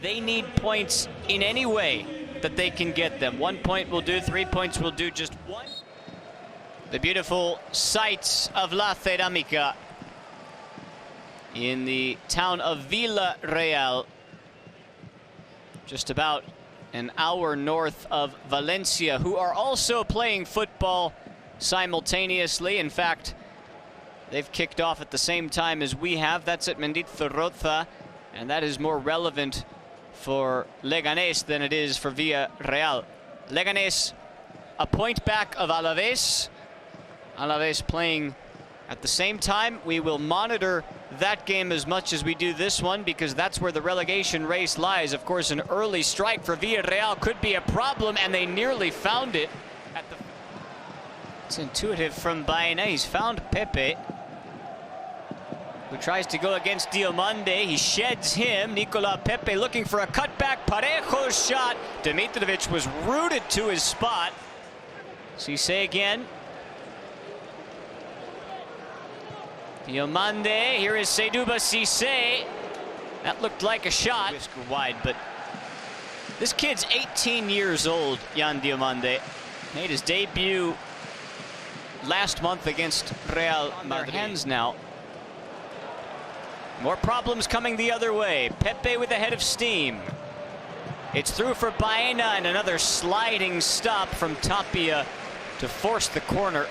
They need points in any way that they can get them. 1 point will do, 3 points will do, just one. The beautiful sights of La Cerámica in the town of Villarreal, just about an hour north of Valencia, who are also playing football simultaneously. In fact, they've kicked off at the same time as we have. That's at Mendizorroza, and that is more relevant for Leganes than it is for Villarreal. Leganes a point back of Alaves. Alaves playing at the same time. We will monitor that game as much as we do this one, because that's where the relegation race lies. Of course, an early strike for Villarreal could be a problem, and they nearly found it. It's intuitive from Baena. He's found Pepe, who tries to go against Diomande. He sheds him. Nicolas, Pepe looking for a cutback. Parejo's shot. Dimitrovic was rooted to his spot. Cisse again. Diomande. Here is Seydouba. Cisse. That looked like a shot. Whisker wide, but this kid's 18 years old, Yan Diomande. Made his debut last month against Real Madrid. Hands now. More problems coming the other way. Pepe with a head of steam. It's through for Baena, and another sliding stop from Tapia to force the corner.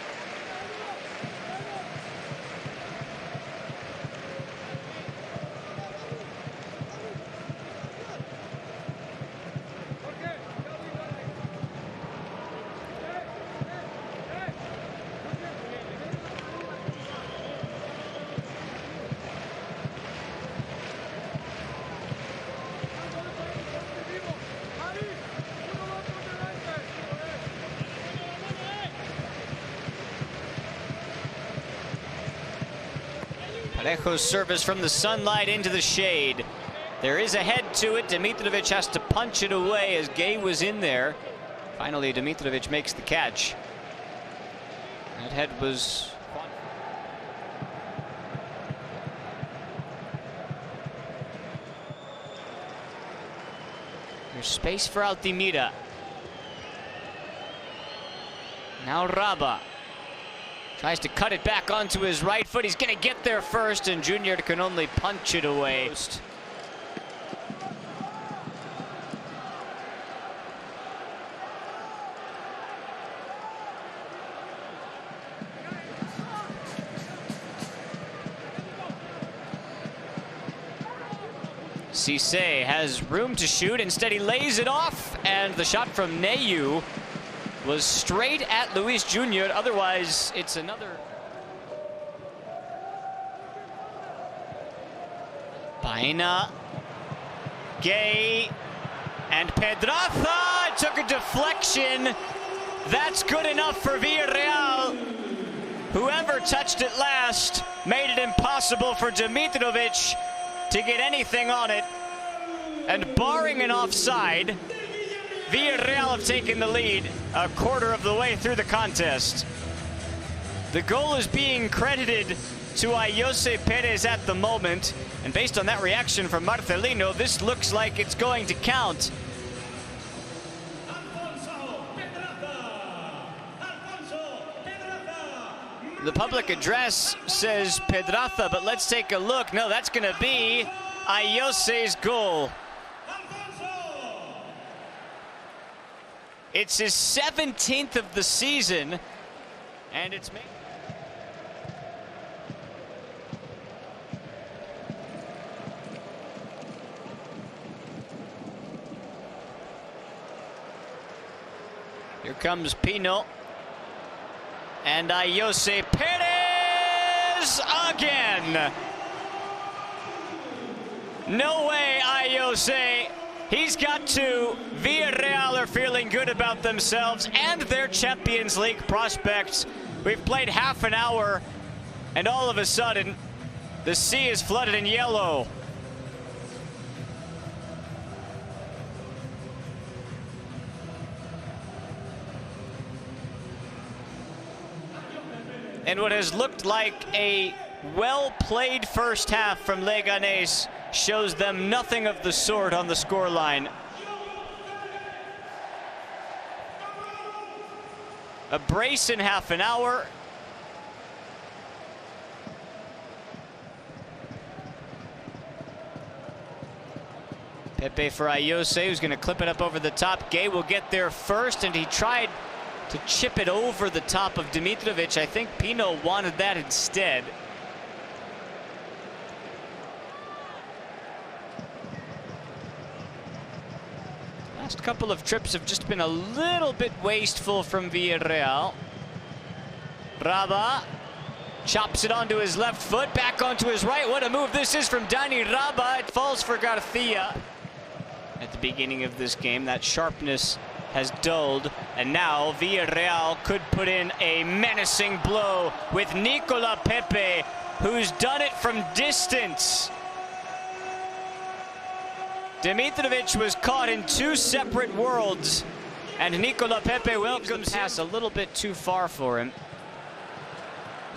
Parejo's service from the sunlight into the shade. There is a head to it. Dimitrovic has to punch it away as Gueye was in there. Finally, Dimitrovic makes the catch. That head was... There's space for Altimira. Now Raba tries to cut it back onto his right foot. He's going to get there first, and Junior can only punch it away. Cisse has room to shoot. Instead, he lays it off, and the shot from Neyou was straight at Luis Junior. Otherwise, it's another. Baena, Gueye, and Pedraza. It took a deflection. That's good enough for Villarreal. Whoever touched it last made it impossible for Dimitrovic to get anything on it. And barring an offside, Villarreal have taken the lead a quarter of the way through the contest. The goal is being credited to Ayoze Perez at the moment, and based on that reaction from Marcelino, this looks like it's going to count. The public address says Pedraza, but let's take a look. No, that's going to be Ayoze's goal. It's his 17th of the season, and it's made. Here comes Pino. And Ayoze Perez again. No way, Ayoze. He's got two. Villarreal are feeling good about themselves and their Champions League prospects. We've played half an hour, and all of a sudden, the sea is flooded in yellow. And what has looked like a well-played first half from Leganes shows them nothing of the sort on the scoreline. A brace in half an hour. Pepe for Ayoze, who's going to clip it up over the top. Gueye will get there first, and he tried to chip it over the top of Dimitrovic. I think Pino wanted that instead. Last couple of trips have just been a little bit wasteful from Villarreal. Raba chops it onto his left foot, back onto his right. What a move this is from Dani Raba. It falls for Garcia. At the beginning of this game, that sharpness has dulled, and now Villarreal could put in a menacing blow with Nicolas Pepe, who's done it from distance. Dimitrovic was caught in two separate worlds, and Nicolas Pepe welcomes pass a little bit too far for him.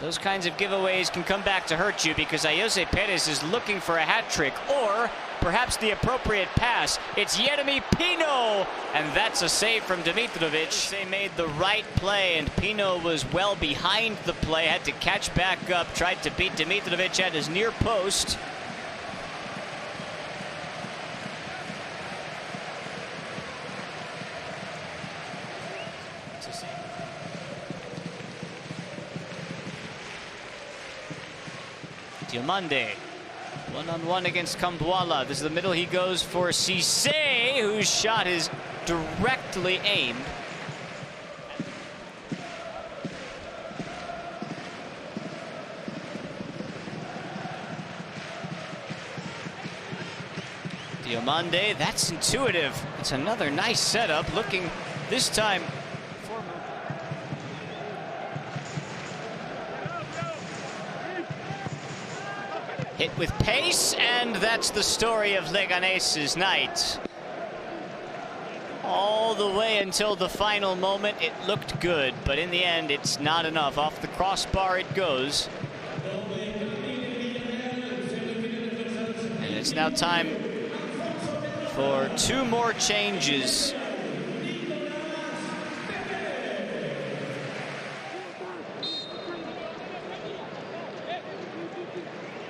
Those kinds of giveaways can come back to hurt you, because Ayoze Perez is looking for a hat trick, or perhaps the appropriate pass. It's Yeremy Pino, and that's a save from Dimitrovic. They made the right play, and Pino was well behind the play, had to catch back up, tried to beat Dimitrovic at his near post. Diomande, one-on-one against Kambuala. This is the middle. He goes for Cisse, whose shot is directly aimed. Diomande, that's intuitive. It's another nice setup, looking this time for hit with pace, and that's the story of Leganes' night. All the way until the final moment, it looked good, but in the end, it's not enough. Off the crossbar it goes. And it's now time for two more changes.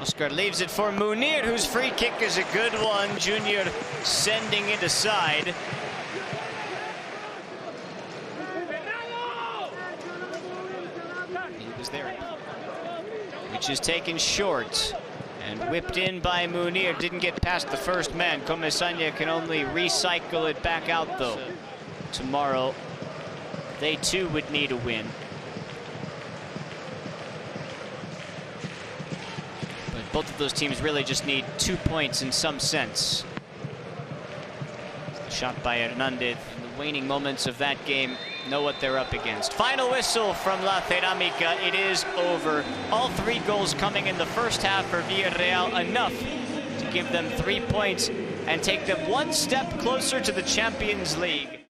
Oscar leaves it for Munir, whose free kick is a good one. Junior sending it aside. He was there, which is taken short and whipped in by Munir. Didn't get past the first man. Comesana can only recycle it back out, though. Tomorrow, they too would need a win. Both of those teams really just need 2 points in some sense. Shot by Hernandez. In the waning moments of that game, know what they're up against. Final whistle from La Ceramica. It is over. All 3 goals coming in the first half for Villarreal, enough to give them 3 points and take them one step closer to the Champions League.